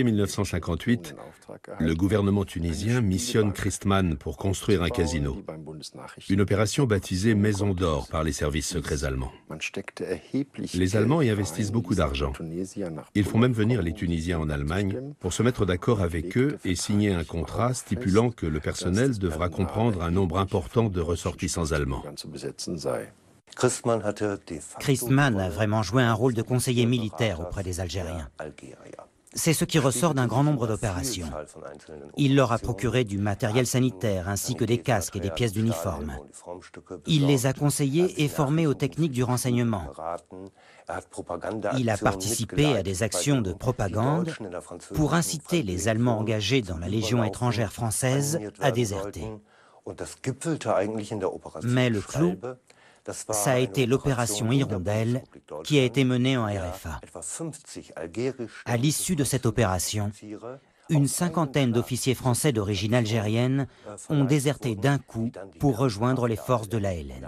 En 1958, le gouvernement tunisien missionne Christman pour construire un casino. Une opération baptisée Maison d'Or par les services secrets allemands. Les Allemands y investissent beaucoup d'argent. Ils font même venir les Tunisiens en Allemagne pour se mettre d'accord avec eux et signer un contrat stipulant que le personnel devra comprendre un nombre important de ressortissants allemands. Christman a vraiment joué un rôle de conseiller militaire auprès des Algériens. C'est ce qui ressort d'un grand nombre d'opérations. Il leur a procuré du matériel sanitaire ainsi que des casques et des pièces d'uniforme. Il les a conseillés et formés aux techniques du renseignement. Il a participé à des actions de propagande pour inciter les Allemands engagés dans la Légion étrangère française à déserter. Mais le clou, ça a été l'opération Hirondelle qui a été menée en RFA. À l'issue de cette opération, une cinquantaine d'officiers français d'origine algérienne ont déserté d'un coup pour rejoindre les forces de l'ALN.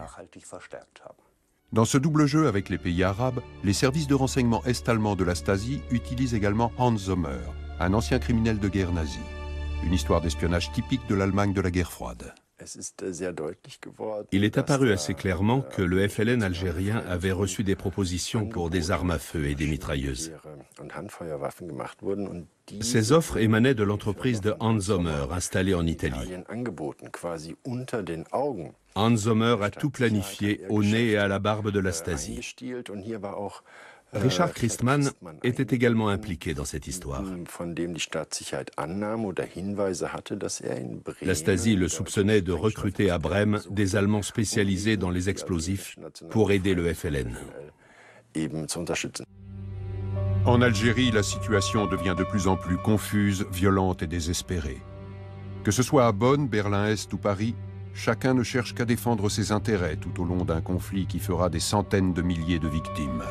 Dans ce double jeu avec les pays arabes, les services de renseignement est-allemands de la Stasi utilisent également Hans Sommer, un ancien criminel de guerre nazi. Une histoire d'espionnage typique de l'Allemagne de la guerre froide. Il est apparu assez clairement que le FLN algérien avait reçu des propositions pour des armes à feu et des mitrailleuses. Ces offres émanaient de l'entreprise de Hans Sommer, installée en Italie. Hans Sommer a tout planifié au nez et à la barbe de la Stasi. Richard Christman était également impliqué dans cette histoire. La Stasi le soupçonnait de recruter à Brême des Allemands spécialisés dans les explosifs pour aider le FLN. En Algérie, la situation devient de plus en plus confuse, violente et désespérée. Que ce soit à Bonn, Berlin-Est ou Paris, chacun ne cherche qu'à défendre ses intérêts tout au long d'un conflit qui fera des centaines de milliers de victimes.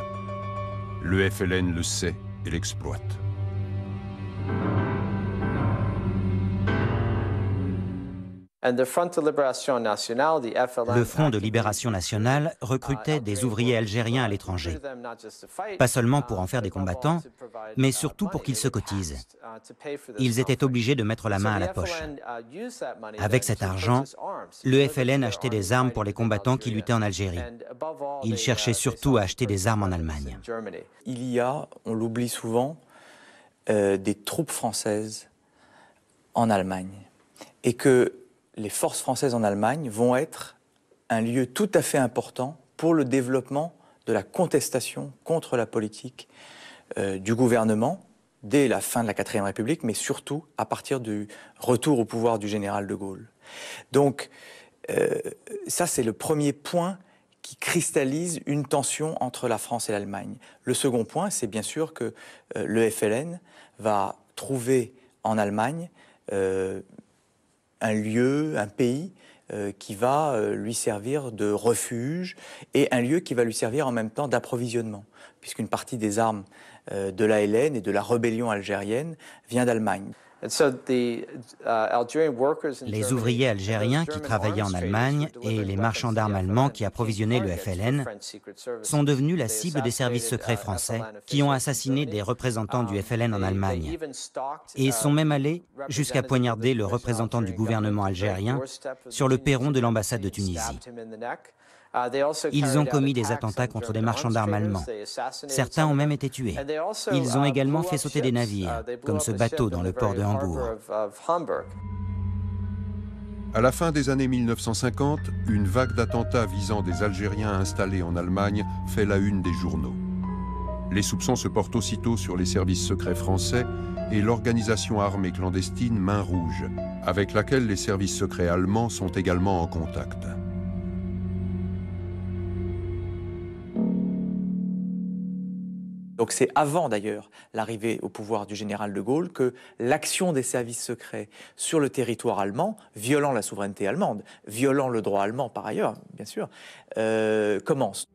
Le FLN le sait et l'exploite. Le Front de Libération Nationale recrutait des ouvriers algériens à l'étranger, pas seulement pour en faire des combattants, mais surtout pour qu'ils se cotisent. Ils étaient obligés de mettre la main à la poche. Avec cet argent, le FLN achetait des armes pour les combattants qui luttaient en Algérie. Il cherchait surtout à acheter des armes en Allemagne. Il y a, on l'oublie souvent, des troupes françaises en Allemagne et que les forces françaises en Allemagne vont être un lieu tout à fait important pour le développement de la contestation contre la politique du gouvernement dès la fin de la IVe République, mais surtout à partir du retour au pouvoir du général de Gaulle. Donc ça, c'est le premier point qui cristallise une tension entre la France et l'Allemagne. Le second point, c'est bien sûr que le FLN va trouver en Allemagne un lieu, un pays qui va lui servir de refuge et un lieu qui va lui servir en même temps d'approvisionnement, puisqu'une partie des armes de l'ALN et de la rébellion algérienne vient d'Allemagne. Les ouvriers algériens qui travaillaient en Allemagne et les marchands d'armes allemands qui approvisionnaient le FLN sont devenus la cible des services secrets français qui ont assassiné des représentants du FLN en Allemagne et sont même allés jusqu'à poignarder le représentant du gouvernement algérien sur le perron de l'ambassade de Tunisie. Ils ont commis des attentats contre des marchands d'armes allemands. Certains ont même été tués. Ils ont également fait sauter des navires, comme ce bateau dans le port de Hambourg. À la fin des années 1950, une vague d'attentats visant des Algériens installés en Allemagne fait la une des journaux. Les soupçons se portent aussitôt sur les services secrets français et l'organisation armée clandestine Main Rouge, avec laquelle les services secrets allemands sont également en contact. Donc c'est avant d'ailleurs l'arrivée au pouvoir du général de Gaulle que l'action des services secrets sur le territoire allemand, violant la souveraineté allemande, violant le droit allemand par ailleurs, bien sûr, commence.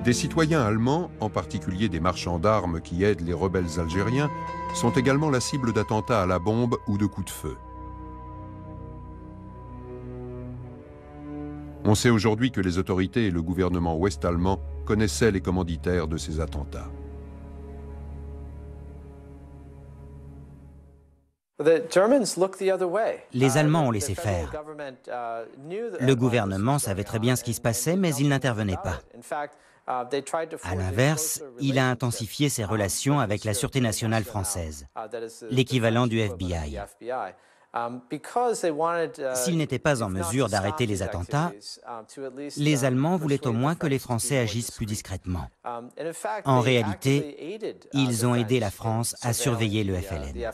Des citoyens allemands, en particulier des marchands d'armes qui aident les rebelles algériens, sont également la cible d'attentats à la bombe ou de coups de feu. On sait aujourd'hui que les autorités et le gouvernement ouest-allemand connaissaient les commanditaires de ces attentats. Les Allemands ont laissé faire. Le gouvernement savait très bien ce qui se passait, mais il n'intervenait pas. À l'inverse, il a intensifié ses relations avec la Sûreté nationale française, l'équivalent du FBI. S'ils n'étaient pas en mesure d'arrêter les attentats, les Allemands voulaient au moins que les Français agissent plus discrètement. En réalité, ils ont aidé la France à surveiller le FLN.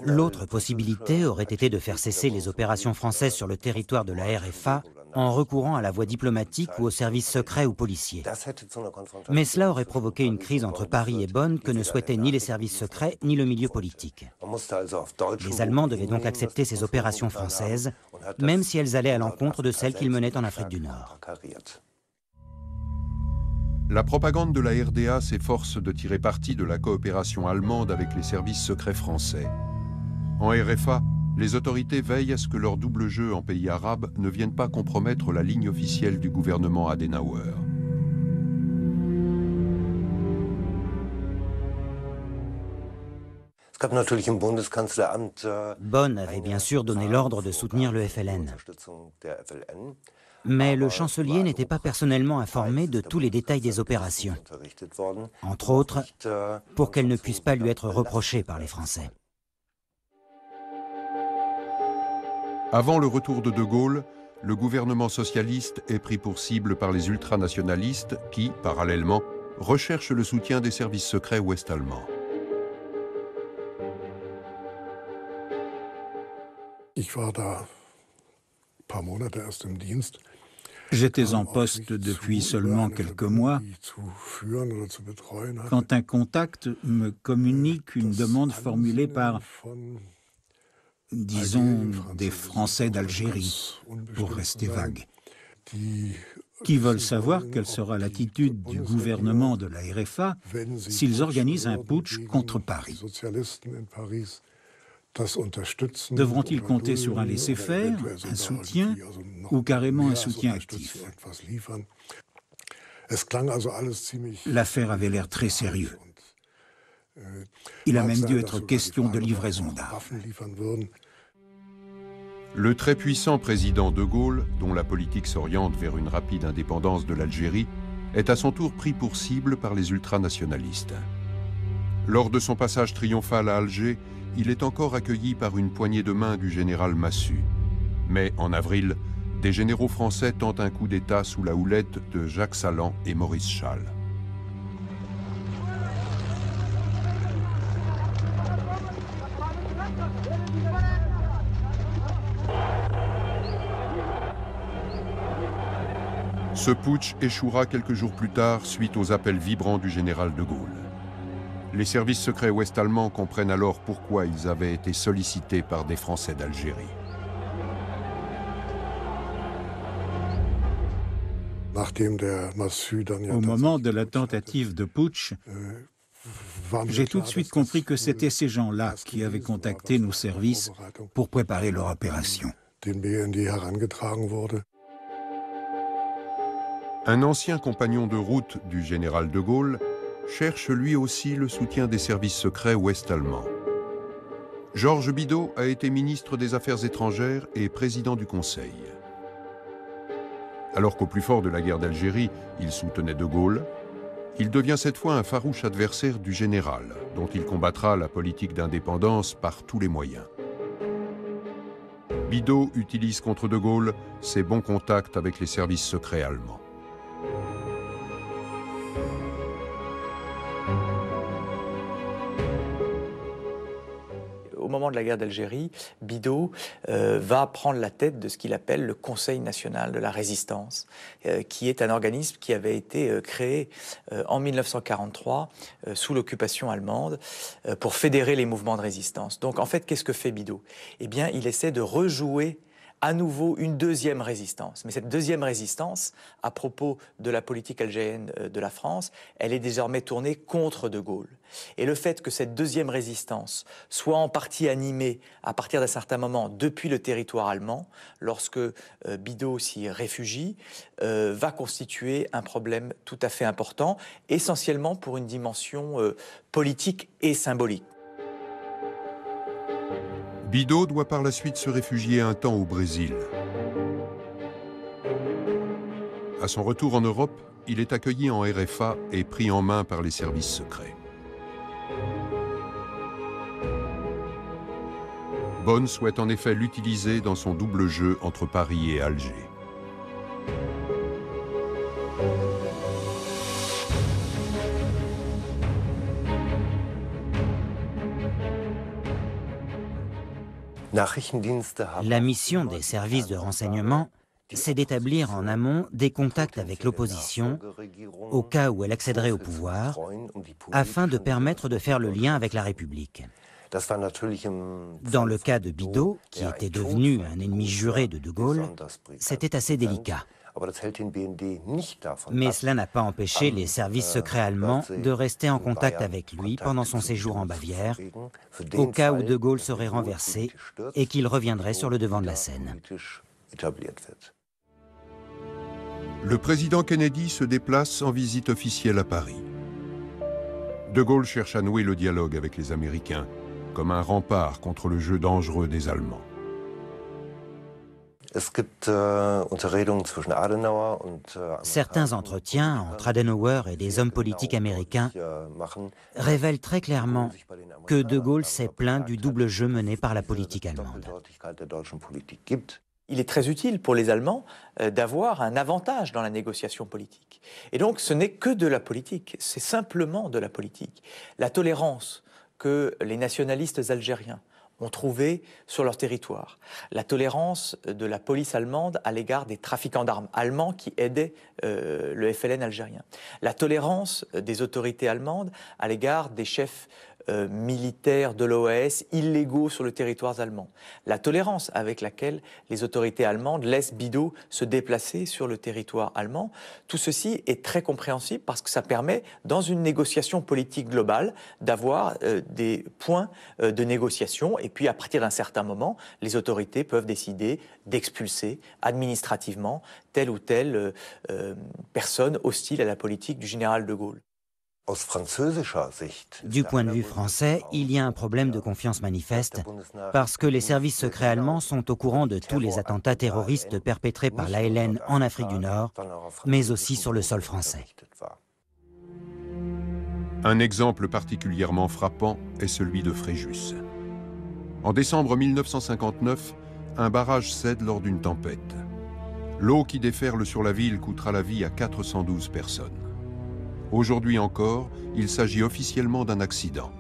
L'autre possibilité aurait été de faire cesser les opérations françaises sur le territoire de la RFA en recourant à la voie diplomatique ou aux services secrets ou policiers. Mais cela aurait provoqué une crise entre Paris et Bonn que ne souhaitaient ni les services secrets ni le milieu politique. Les Allemands devaient donc accepter ces opérations françaises, même si elles allaient à l'encontre de celles qu'ils menaient en Afrique du Nord. La propagande de la RDA s'efforce de tirer parti de la coopération allemande avec les services secrets français. En RFA, les autorités veillent à ce que leur double jeu en pays arabes ne vienne pas compromettre la ligne officielle du gouvernement Adenauer. Bonn avait bien sûr donné l'ordre de soutenir le FLN. Mais le chancelier n'était pas personnellement informé de tous les détails des opérations, entre autres pour qu'elles ne puissent pas lui être reprochées par les Français. Avant le retour de De Gaulle, le gouvernement socialiste est pris pour cible par les ultranationalistes qui, parallèlement, recherchent le soutien des services secrets ouest-allemands. J'étais en poste depuis seulement quelques mois quand un contact me communique une demande formulée par, disons, des Français d'Algérie, pour rester vague, qui veulent savoir quelle sera l'attitude du gouvernement de la RFA s'ils organisent un putsch contre Paris. Devront-ils compter sur un laisser-faire, un soutien ou carrément un soutien actif? L'affaire avait l'air très sérieuse. Il a même dû être question de livraison d'armes. Le très puissant président De Gaulle, dont la politique s'oriente vers une rapide indépendance de l'Algérie, est à son tour pris pour cible par les ultranationalistes. Lors de son passage triomphal à Alger, il est encore accueilli par une poignée de main du général Massu. Mais en avril, des généraux français tentent un coup d'État sous la houlette de Jacques Salan et Maurice Schall. Ce putsch échouera quelques jours plus tard suite aux appels vibrants du général de Gaulle. Les services secrets ouest-allemands comprennent alors pourquoi ils avaient été sollicités par des Français d'Algérie. Au moment de la tentative de putsch, j'ai tout de suite compris que c'était ces gens-là qui avaient contacté nos services pour préparer leur opération. Un ancien compagnon de route du général de Gaulle cherche lui aussi le soutien des services secrets ouest-allemands. Georges Bidault a été ministre des Affaires étrangères et président du Conseil. Alors qu'au plus fort de la guerre d'Algérie, il soutenait de Gaulle, il devient cette fois un farouche adversaire du général, dont il combattra la politique d'indépendance par tous les moyens. Bidault utilise contre de Gaulle ses bons contacts avec les services secrets allemands. Au moment de la guerre d'Algérie, Bidault va prendre la tête de ce qu'il appelle le Conseil national de la résistance, qui est un organisme qui avait été créé en 1943 sous l'occupation allemande pour fédérer les mouvements de résistance. Donc en fait, qu'est-ce que fait Bidault? Eh bien, il essaie de rejouer à nouveau une deuxième résistance. Mais cette deuxième résistance, à propos de la politique algérienne de la France, elle est désormais tournée contre de Gaulle. Et le fait que cette deuxième résistance soit en partie animée à partir d'un certain moment depuis le territoire allemand, lorsque Bidault s'y réfugie, va constituer un problème tout à fait important, essentiellement pour une dimension politique et symbolique. Bidault doit par la suite se réfugier un temps au Brésil. À son retour en Europe, il est accueilli en RFA et pris en main par les services secrets. Bonn souhaite en effet l'utiliser dans son double jeu entre Paris et Alger. La mission des services de renseignement, c'est d'établir en amont des contacts avec l'opposition, au cas où elle accéderait au pouvoir, afin de permettre de faire le lien avec la République. Dans le cas de Bidault, qui était devenu un ennemi juré de De Gaulle, c'était assez délicat. Mais cela n'a pas empêché les services secrets allemands de rester en contact avec lui pendant son séjour en Bavière, au cas où De Gaulle serait renversé et qu'il reviendrait sur le devant de la scène. Le président Kennedy se déplace en visite officielle à Paris. De Gaulle cherche à nouer le dialogue avec les Américains, comme un rempart contre le jeu dangereux des Allemands. Certains entretiens entre Adenauer et des hommes politiques américains révèlent très clairement que De Gaulle s'est plaint du double jeu mené par la politique allemande. Il est très utile pour les Allemands d'avoir un avantage dans la négociation politique. Et donc ce n'est que de la politique, c'est simplement de la politique. La tolérance que les nationalistes algériens ont trouvé sur leur territoire, la tolérance de la police allemande à l'égard des trafiquants d'armes allemands qui aidaient le FLN algérien, la tolérance des autorités allemandes à l'égard des chefs militaires de l'OAS illégaux sur le territoire allemand, la tolérance avec laquelle les autorités allemandes laissent Bidault se déplacer sur le territoire allemand, tout ceci est très compréhensible parce que ça permet, dans une négociation politique globale, d'avoir des points de négociation et puis à partir d'un certain moment, les autorités peuvent décider d'expulser administrativement telle ou telle personne hostile à la politique du général de Gaulle. Du point de vue français, il y a un problème de confiance manifeste parce que les services secrets allemands sont au courant de tous les attentats terroristes perpétrés par l'ALN en Afrique du Nord, mais aussi sur le sol français. Un exemple particulièrement frappant est celui de Fréjus. En décembre 1959, un barrage cède lors d'une tempête. L'eau qui déferle sur la ville coûtera la vie à 412 personnes. Aujourd'hui encore, il s'agit officiellement d'un accident.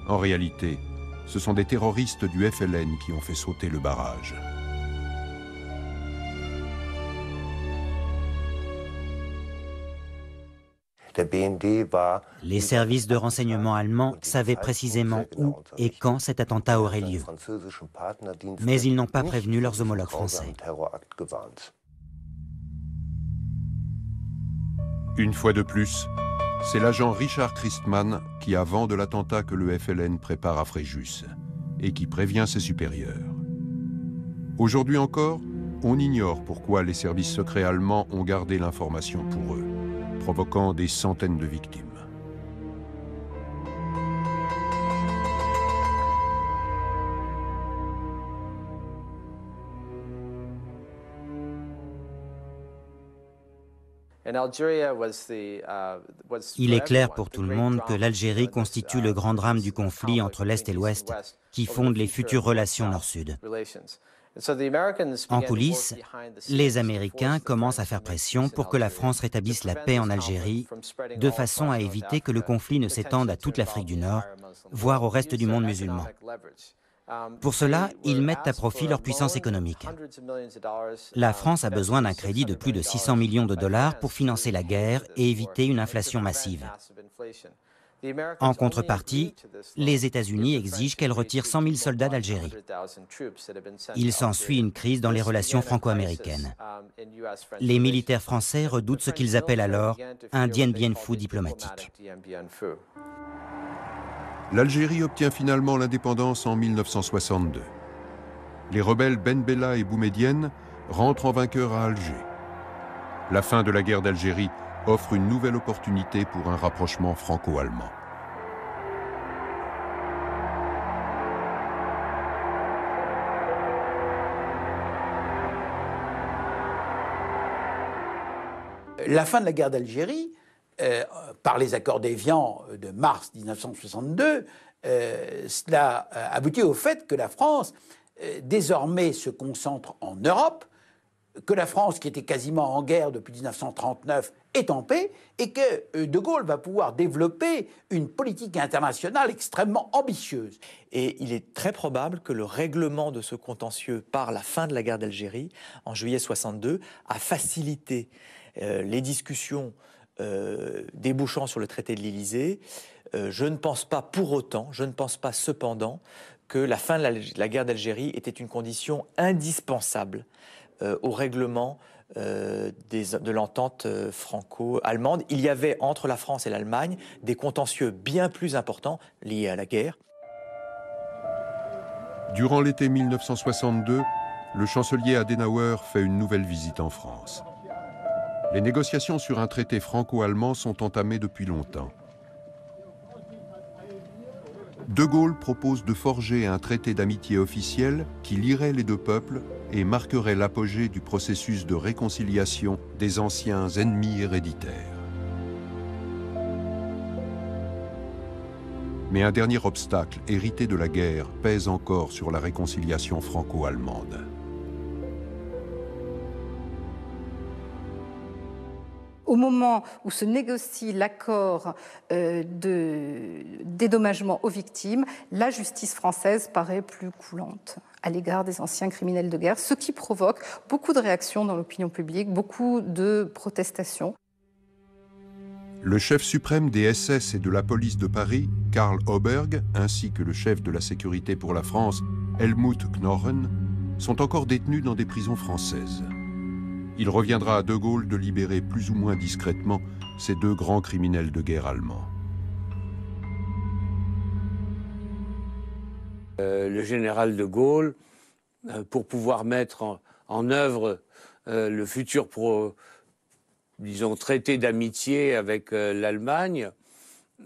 En réalité, ce sont des terroristes du FLN qui ont fait sauter le barrage. Les services de renseignement allemands savaient précisément où et quand cet attentat aurait lieu. Mais ils n'ont pas prévenu leurs homologues français. Une fois de plus, c'est l'agent Richard Christmann qui a vent de l'attentat que le FLN prépare à Fréjus et qui prévient ses supérieurs. Aujourd'hui encore, on ignore pourquoi les services secrets allemands ont gardé l'information pour eux, provoquant des centaines de victimes. Il est clair pour tout le monde que l'Algérie constitue le grand drame du conflit entre l'Est et l'Ouest qui fonde les futures relations Nord-Sud. En coulisses, les Américains commencent à faire pression pour que la France rétablisse la paix en Algérie, de façon à éviter que le conflit ne s'étende à toute l'Afrique du Nord, voire au reste du monde musulman. Pour cela, ils mettent à profit leur puissance économique. La France a besoin d'un crédit de plus de 600 millions de dollars pour financer la guerre et éviter une inflation massive. En contrepartie, les États-Unis exigent qu'elle retire 100 000 soldats d'Algérie. Il s'ensuit une crise dans les relations franco-américaines. Les militaires français redoutent ce qu'ils appellent alors un Dien Bien Phu diplomatique. L'Algérie obtient finalement l'indépendance en 1962. Les rebelles Ben Bella et Boumedienne rentrent en vainqueur à Alger. La fin de la guerre d'Algérie offre une nouvelle opportunité pour un rapprochement franco-allemand. La fin de la guerre d'Algérie, par les accords d'Évian de mars 1962, cela aboutit au fait que la France, désormais, se concentre en Europe, que la France, qui était quasiment en guerre depuis 1939, est en paix, et que De Gaulle va pouvoir développer une politique internationale extrêmement ambitieuse. Et il est très probable que le règlement de ce contentieux par la fin de la guerre d'Algérie, en juillet 62, a facilité les discussions débouchant sur le traité de l'Élysée. Je ne pense pas pour autant, je ne pense pas cependant que la fin de la guerre d'Algérie était une condition indispensable au règlement de l'entente franco-allemande. Il y avait entre la France et l'Allemagne des contentieux bien plus importants liés à la guerre. Durant l'été 1962, le chancelier Adenauer fait une nouvelle visite en France. Les négociations sur un traité franco-allemand sont entamées depuis longtemps. De Gaulle propose de forger un traité d'amitié officiel qui lierait les deux peuples et marquerait l'apogée du processus de réconciliation des anciens ennemis héréditaires. Mais un dernier obstacle hérité de la guerre pèse encore sur la réconciliation franco-allemande. Au moment où se négocie l'accord de dédommagement aux victimes, la justice française paraît plus coulante à l'égard des anciens criminels de guerre, ce qui provoque beaucoup de réactions dans l'opinion publique, beaucoup de protestations. Le chef suprême des SS et de la police de Paris, Karl Oberg, ainsi que le chef de la sécurité pour la France, Helmut Knochen, sont encore détenus dans des prisons françaises. Il reviendra à De Gaulle de libérer plus ou moins discrètement ces deux grands criminels de guerre allemands. Le général de Gaulle, pour pouvoir mettre en œuvre le futur traité d'amitié avec l'Allemagne,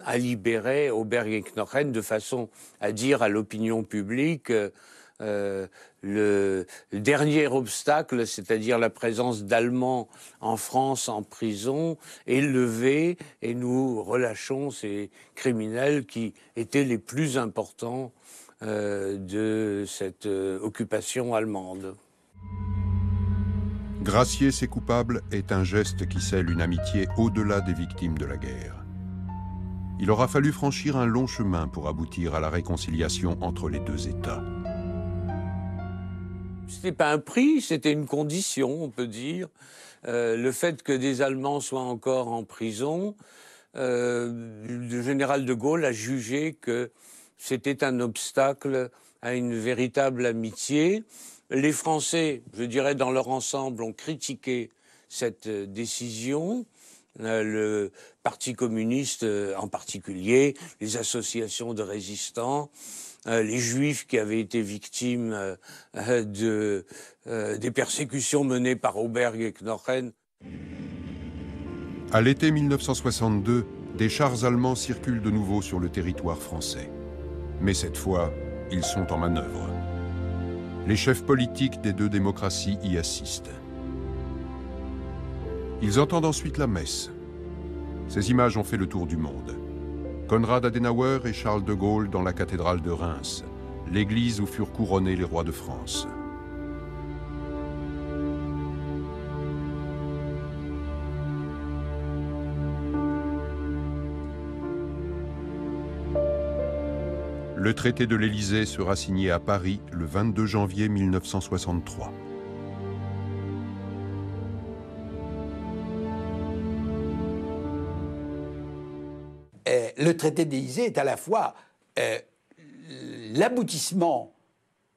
a libéré Oberg et Knochen de façon à dire à l'opinion publique le dernier obstacle, c'est-à-dire la présence d'Allemands en France en prison, est levé et nous relâchons ces criminels qui étaient les plus importants de cette occupation allemande. Gracier ces coupables est un geste qui scelle une amitié au-delà des victimes de la guerre. Il aura fallu franchir un long chemin pour aboutir à la réconciliation entre les deux États. C'était pas un prix, c'était une condition, on peut dire. Le fait que des Allemands soient encore en prison, le général de Gaulle a jugé que c'était un obstacle à une véritable amitié. Les Français, je dirais dans leur ensemble, ont critiqué cette décision. Le Parti communiste en particulier, les associations de résistants, les Juifs qui avaient été victimes des persécutions menées par Oberg et Knochen. À l'été 1962, des chars allemands circulent de nouveau sur le territoire français. Mais cette fois, ils sont en manœuvre. Les chefs politiques des deux démocraties y assistent. Ils entendent ensuite la messe. Ces images ont fait le tour du monde. Konrad Adenauer et Charles de Gaulle dans la cathédrale de Reims, l'église où furent couronnés les rois de France. Le traité de l'Élysée sera signé à Paris le 22 janvier 1963. Le traité de l'Élysée est à la fois l'aboutissement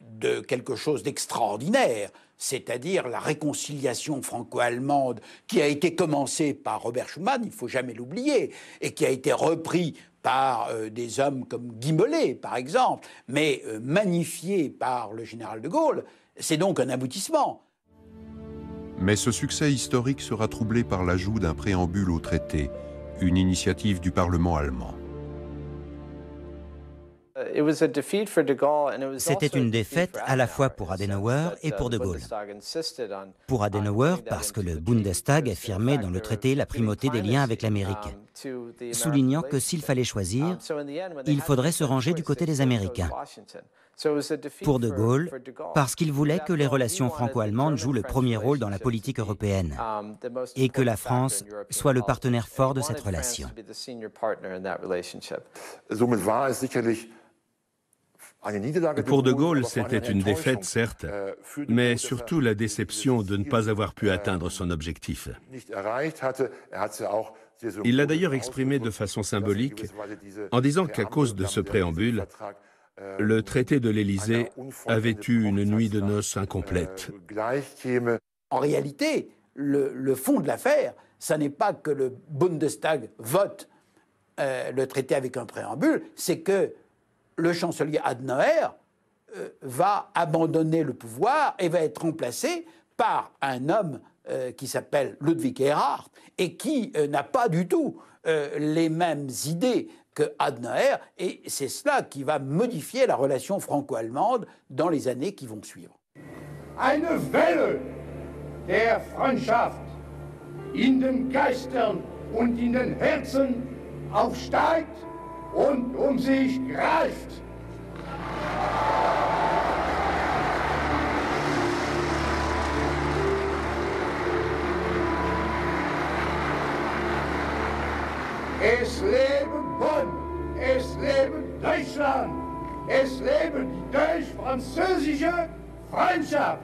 de quelque chose d'extraordinaire, c'est-à-dire la réconciliation franco-allemande qui a été commencée par Robert Schuman, il ne faut jamais l'oublier, et qui a été repris par des hommes comme Guy Mollet, par exemple, mais magnifié par le général de Gaulle. C'est donc un aboutissement. Mais ce succès historique sera troublé par l'ajout d'un préambule au traité, une initiative du Parlement allemand. C'était une défaite à la fois pour Adenauer et pour de Gaulle. Pour Adenauer, parce que le Bundestag affirmait dans le traité la primauté des liens avec l'Amérique, soulignant que s'il fallait choisir, il faudrait se ranger du côté des Américains. Pour de Gaulle, parce qu'il voulait que les relations franco-allemandes jouent le premier rôle dans la politique européenne et que la France soit le partenaire fort de cette relation. Pour de Gaulle, c'était une défaite, certes, mais surtout la déception de ne pas avoir pu atteindre son objectif. Il l'a d'ailleurs exprimé de façon symbolique en disant qu'à cause de ce préambule, le traité de l'Élysée avait eu une nuit de noces incomplète. En réalité, le fond de l'affaire, ça n'est pas que le Bundestag vote le traité avec un préambule, c'est que le chancelier Adenauer va abandonner le pouvoir et va être remplacé par un homme qui s'appelle Ludwig Erhard et qui n'a pas du tout les mêmes idées que Adenauer, et c'est cela qui va modifier la relation franco-allemande dans les années qui vont suivre. Eine Welle der Freundschaft in den Geistern und in den Herzen aufsteigt und sich greift. Es lebe Bonn, es lebe Deutschland, es lebe die deutsch-französische Freundschaft.